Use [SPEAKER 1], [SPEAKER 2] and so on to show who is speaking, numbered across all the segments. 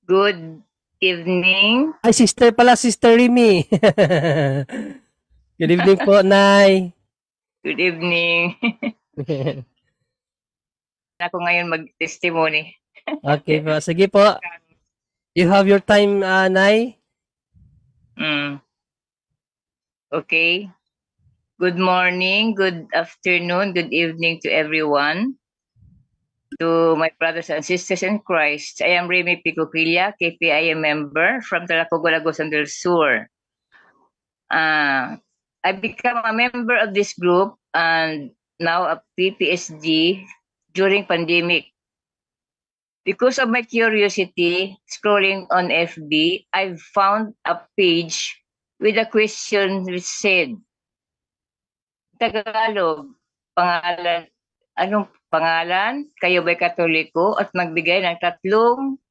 [SPEAKER 1] Good evening.
[SPEAKER 2] Ay, sister pala, Sister Remy. Good evening po, Nay.
[SPEAKER 1] Good evening. Ako ngayon mag-testimony.
[SPEAKER 2] Okay po, sige po. You have your time, Nay.
[SPEAKER 1] Mm, okay. Good morning, good afternoon, good evening to everyone. To my brothers and sisters in Christ, I am Remy Picopilla, KPIM member from Talacogo, Lagosan del Sur. I become a member of this group and now a PPSG during pandemic. Because of my curiosity, scrolling on FB, I found a page with a question which said, Tagalog, pangalan, anong pangalan? Kayo ba'y Katoliko at magbigay ng 3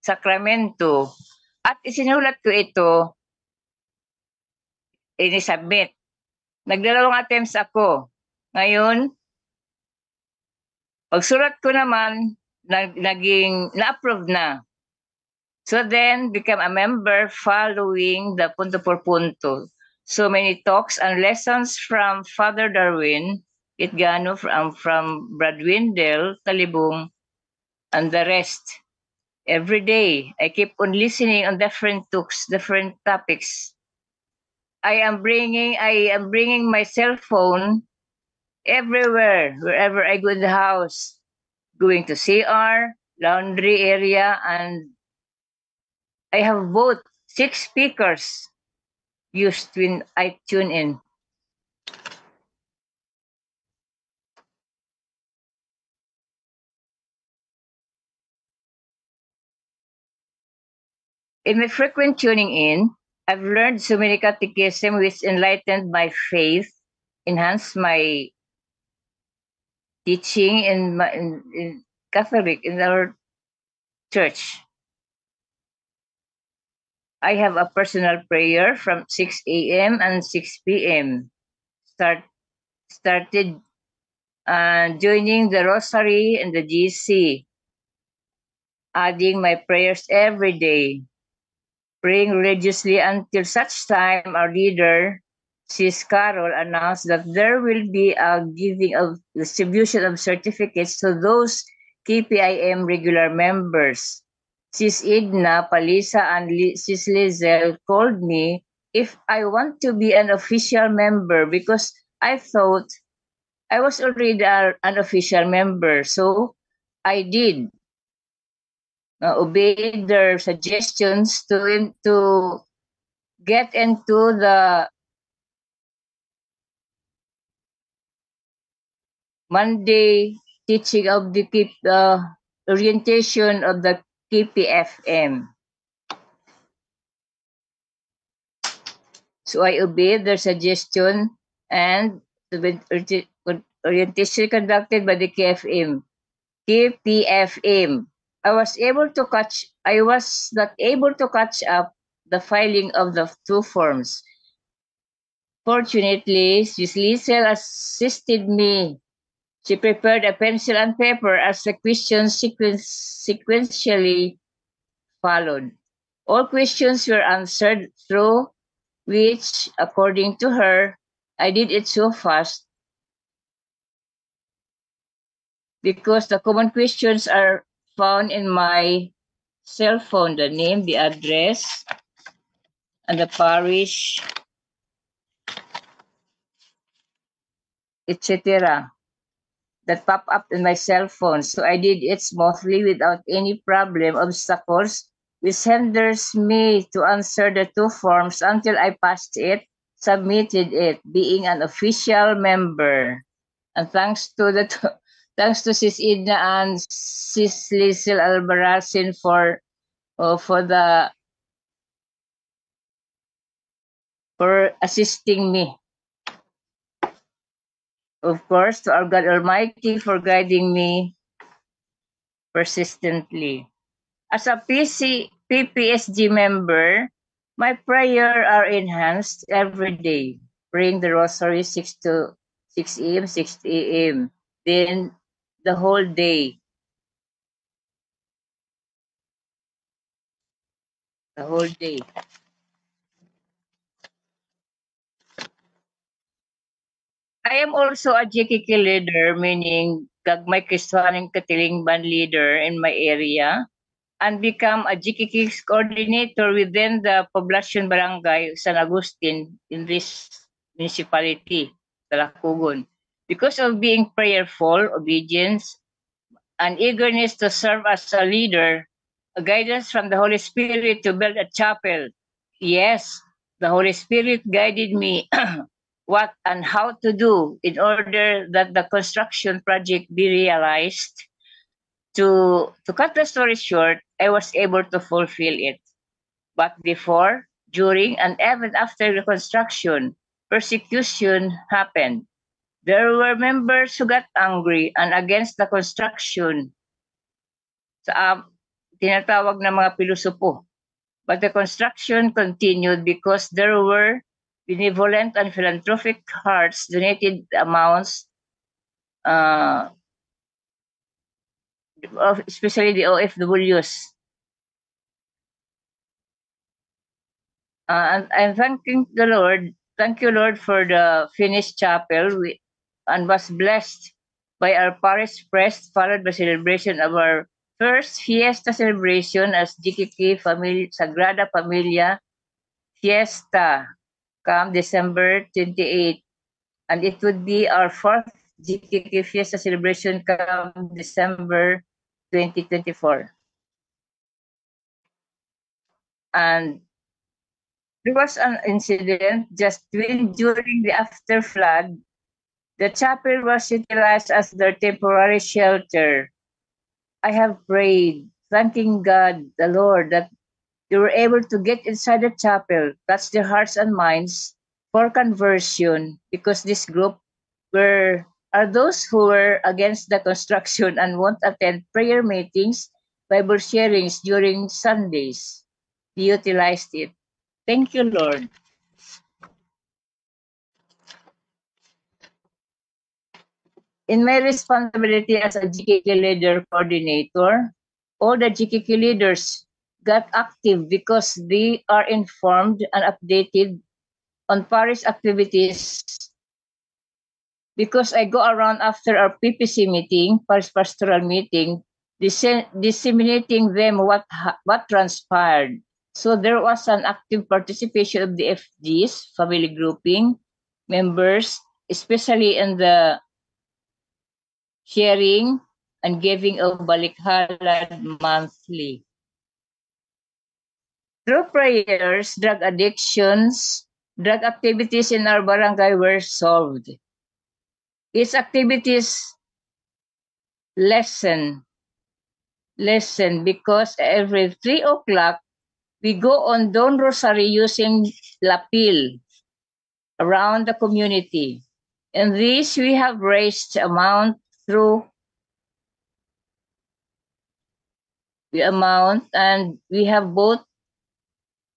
[SPEAKER 1] sakramento? At isinulat ko ito, inisubmit. Nagdalawang attempts ako. Ngayon, pagsulat ko naman, naging na-approve na. So then, become a member following the punto por punto. So many talks and lessons from Father Darwin, Itgano from Brad Windel, Talibong, and the rest. Every day, I keep on listening on different talks, different topics. I am bringing my cell phone everywhere, wherever I go in the house, going to CR, laundry area, and I have both 6 speakers used when I tune in. In my frequent tuning in, I've learned so many catechism which enlightened my faith, enhanced my teaching in Catholic in our church. I have a personal prayer from 6 a.m. and 6 p.m. Started joining the Rosary and the GC, adding my prayers every day, praying religiously until such time our leader, Sis Carol, announced that there will be a giving of distribution of certificates to those KPIM regular members. Sis Edna, Palisa, and Sis Lizel called me if I want to be an official member because I thought I was already an official member. So I did obey their suggestions to get into the Monday teaching of the orientation of the KPFM. So I obeyed their suggestion and the orientation conducted by the KFM. KPFM. I was not able to catch up the filing of the 2 forms. Fortunately, Ms. Liesel assisted me. She prepared a pencil and paper as the questions sequentially followed. All questions were answered through which, according to her, I did it so fast because the common questions are found in my cell phone, the name, the address, and the parish, etc. that pop up in my cell phone. So I did it smoothly without any problem, obstacles, which hinders me to answer the 2 forms until I passed it, submitted it, being an official member. And thanks to Sis Edna and Sis Lizel Albarazin for assisting me. Of course, to our God Almighty for guiding me persistently. As a PPSG member, my prayer are enhanced every day. Praying the rosary 6 a.m., 6 a.m. Then the whole day. the whole day. I am also a GKK leader, meaning Gagmay Kristohaning Katilingban leader in my area, and become a GKK coordinator within the Poblacion Barangay San Agustin in this municipality, Talakugon. Because of being prayerful, obedience, and eagerness to serve as a leader, a guidance from the Holy Spirit to build a chapel. Yes, the Holy Spirit guided me what and how to do in order that the construction project be realized. To cut the story short, I was able to fulfill it. But before, during, and even after the construction, persecution happened. There were members who got angry and against the construction sa tinatawag na mga pilosopo. But the construction continued because there were benevolent and philanthropic hearts donated amounts, especially the OFWs. And I'm thanking the Lord. Thank you, Lord, for the finished chapel and was blessed by our parish priest, followed by celebration of our first fiesta celebration as GKK Sagrada Familia Fiesta come December 28. And it would be our fourth GKK Fiesta celebration come December 2024. And there was an incident just during the after flood. The chapel was utilized as their temporary shelter. I have prayed, thanking God, the Lord, that they were able to get inside the chapel, touch their hearts and minds for conversion, because this group are those who were against the construction and won't attend prayer meetings, Bible sharings during Sundays. They utilized it. Thank you, Lord. In my responsibility as a GKK leader coordinator, all the GKK leaders got active because they are informed and updated on parish activities. Because I go around after our PPC meeting, parish pastoral meeting, disseminating them what transpired. So there was an active participation of the FGs, family grouping, members, especially in the sharing and giving of Balikhalad monthly. Through prayers, drug addictions, drug activities in our barangay were solved. Its activities lessen because every 3 o'clock we go on Don Rosary using lapil around the community. In this, we have raised amount through the amount, and we have both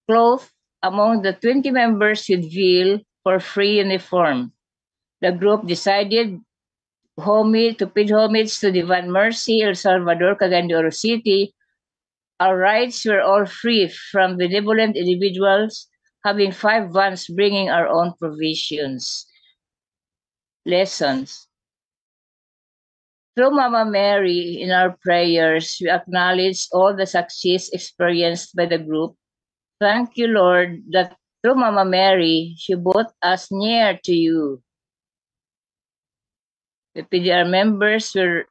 [SPEAKER 1] clothes among the 20 members with veil for free uniform. The group decided to pay homage to Divine Mercy, El Salvador, Cagayan de Oro City. Our rides were all free from benevolent individuals, having 5 vans bringing our own provisions. Lessons. Through Mama Mary, in our prayers, we acknowledge all the success experienced by the group. Thank you, Lord, that through Mama Mary, she brought us near to you. The PDR members were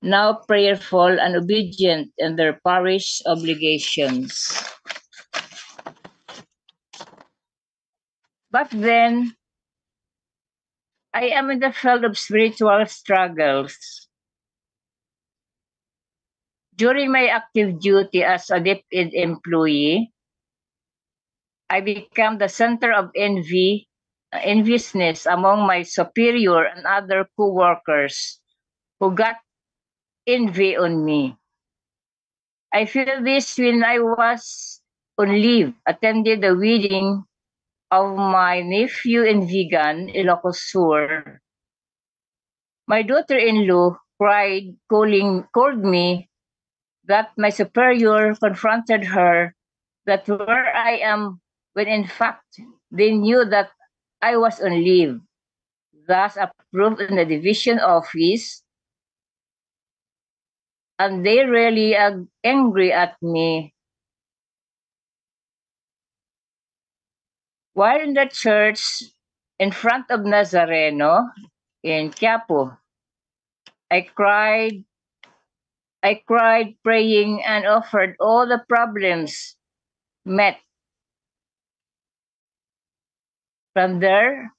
[SPEAKER 1] now prayerful and obedient in their parish obligations. But then, I am in the field of spiritual struggles. During my active duty as a DepEd employee, I became the center of enviousness among my superior and other co-workers who got envy on me. I feel this when I was on leave, attended the wedding of my nephew in Vigan, Ilocos Sur. My daughter-in-law called me that my superior confronted her that where I am, when in fact they knew that I was on leave, thus approved in the division office, and they really are angry at me. While in the church in front of Nazareno in Quiapo, I cried, praying and offered all the problems met. From there,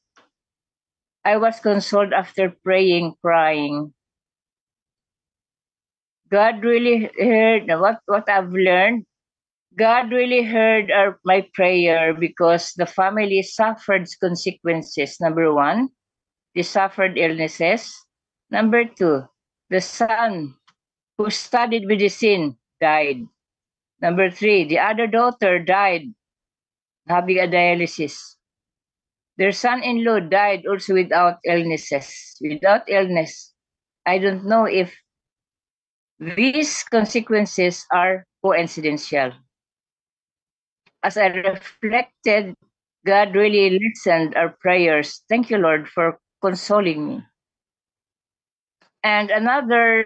[SPEAKER 1] I was consoled after praying, crying. God really heard what I've learned. God really heard my prayer because the family suffered consequences. Number one, they suffered illnesses. Number two, the son who studied medicine died. Number three, the other daughter died having a dialysis. Their son-in-law died also without illnesses. Without illness. I don't know if these consequences are coincidental. As I reflected, God really listened our prayers. Thank you, Lord, for consoling me. And another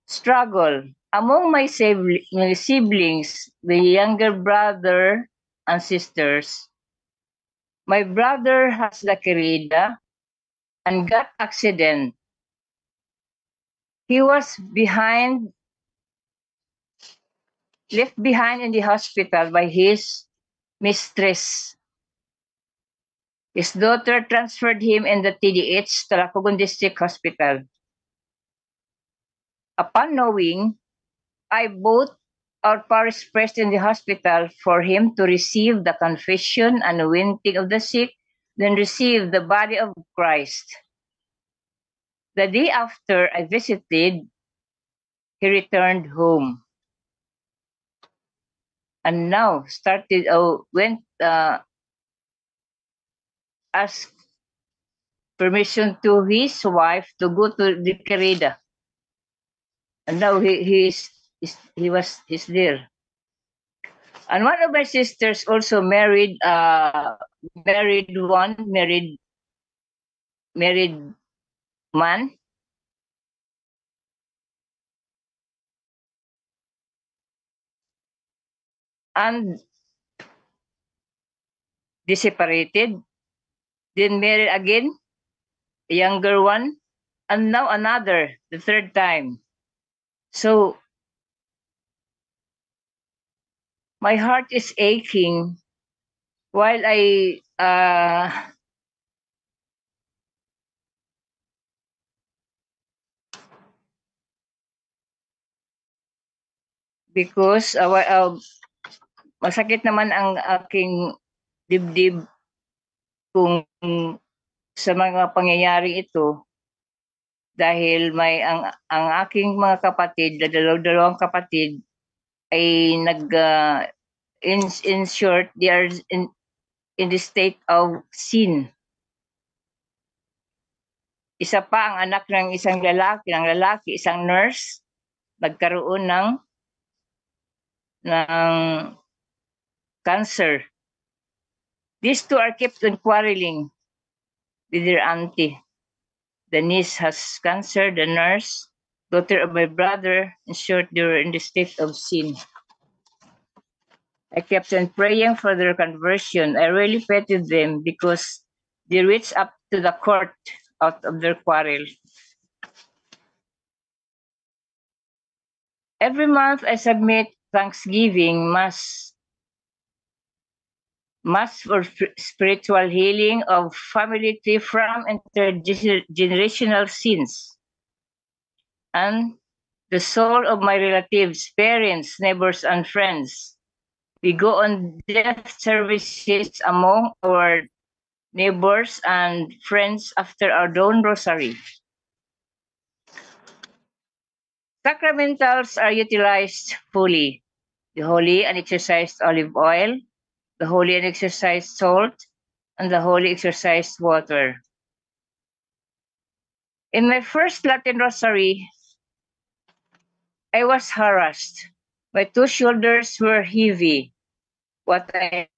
[SPEAKER 1] struggle among my siblings, the younger brother and sisters. My brother has the querida and got accident. He was left behind in the hospital by his mistress. His daughter transferred him in the TDH, Talacogon District Hospital. Upon knowing, I bought our parish priest in the hospital for him to receive the confession and anointing of the sick, then receive the body of Christ. The day after I visited, he returned home. And now asked permission to his wife to go to the Querida. And now he's there. And one of my sisters also married man. And they separated, then married again, a younger one, and now another, the third time. So my heart is aching while I because masakit naman ang aking dibdib kung sa mga pangyayari ito dahil ang aking mga kapatid, dalawang kapatid ay in short, they are in the state of sin. Isa pa ang anak ng isang lalaki, isang nurse, nagkaroon ng cancer. These two are kept on quarreling with their auntie. The niece has cancer, the nurse, daughter of my brother. In short, they were in the state of sin. I kept on praying for their conversion. I really pitied them because they reached up to the court out of their quarrel. Every month, I submit Thanksgiving Mass for spiritual healing of family tree from intergenerational sins. And the soul of my relatives, parents, neighbors, and friends. We go on death services among our neighbors and friends after our dawn rosary. Sacramentals are utilized fully. The holy and exorcised olive oil, the holy and exorcised salt, and the holy exorcised water. In my first Latin rosary, I was harassed My 2 shoulders were heavy. What I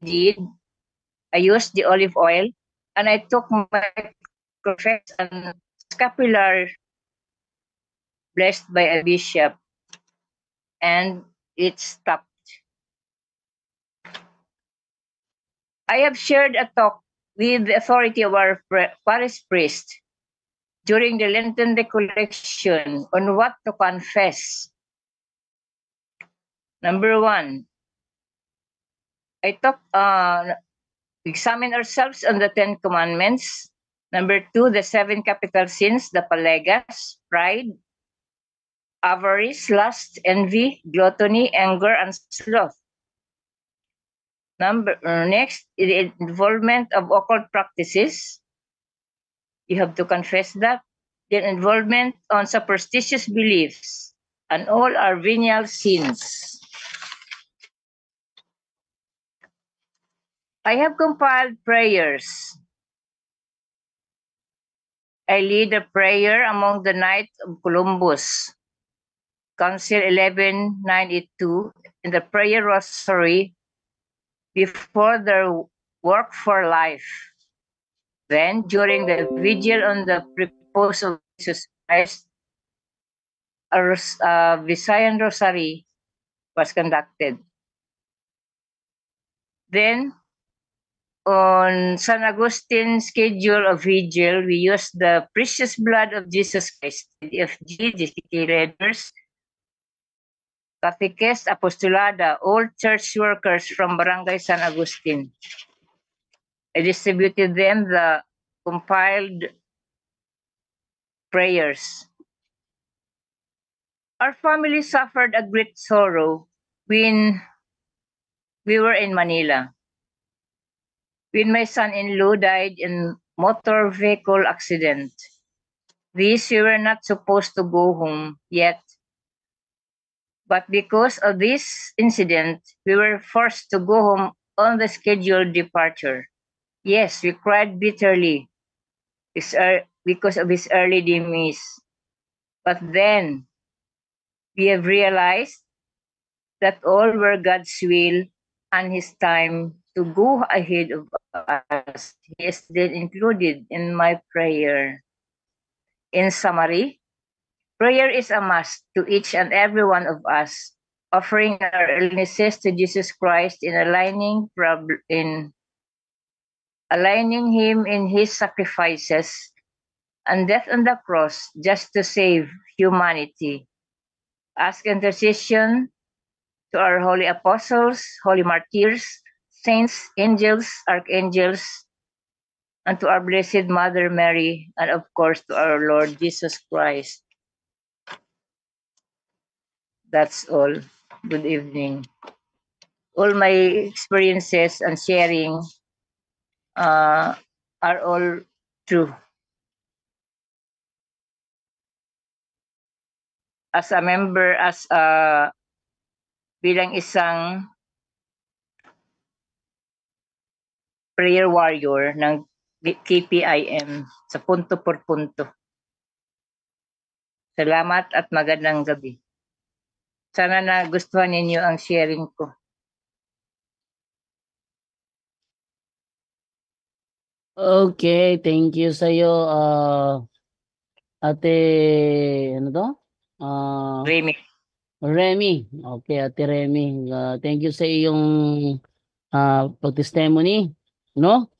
[SPEAKER 1] did, I used the olive oil and I took my crochet and scapular blessed by a bishop, and it stopped. I have shared a talk with the authority of our parish priest during the Lenten recollection on what to confess. Number 1, I examine ourselves on the 10 commandments. Number 2, the 7 capital sins, the palegas, pride, avarice, lust, envy, gluttony, anger, and sloth. Next, the involvement of occult practices. You have to confess that. Then involvement on superstitious beliefs and all our venial sins. I have compiled prayers. I lead a prayer among the Knights of Columbus, Council 1192, in the prayer rosary before their work for life. Then, during the vigil on the repose of Jesus Christ, a Visayan rosary was conducted. Then, on San Agustine's schedule of vigil, we used the precious blood of Jesus Christ, DFG, GCK leaders, catechists, apostolada, all church workers from Barangay San Agustin. I distributed them the compiled prayers. Our family suffered a great sorrow when we were in Manila. When my son-in-law died in motor vehicle accident. We were not supposed to go home yet. But because of this incident, we were forced to go home on the scheduled departure. Yes, we cried bitterly because of his early demise. But then, we have realized that all were God's will and His time to go ahead of us. He is then included in my prayer. In summary, prayer is a must to each and every one of us, offering our illnesses to Jesus Christ in aligning Him in His sacrifices and death on the cross just to save humanity. Ask intercession to our holy apostles, holy martyrs, saints, angels, archangels, and to our Blessed Mother Mary, and of course to our Lord Jesus Christ. That's all. Good evening. All my experiences and sharing are all true. As a member, bilang isang prayer warrior ng KPIM sa punto por punto. Salamat at magandang gabi. Sana nagustuhan ninyo ang sharing ko.
[SPEAKER 3] Okay, thank you sa iyo, Ate, ano to?
[SPEAKER 1] Remy.
[SPEAKER 3] Remy. Okay, Ate Remy. Thank you sa iyong pag-testimony, no?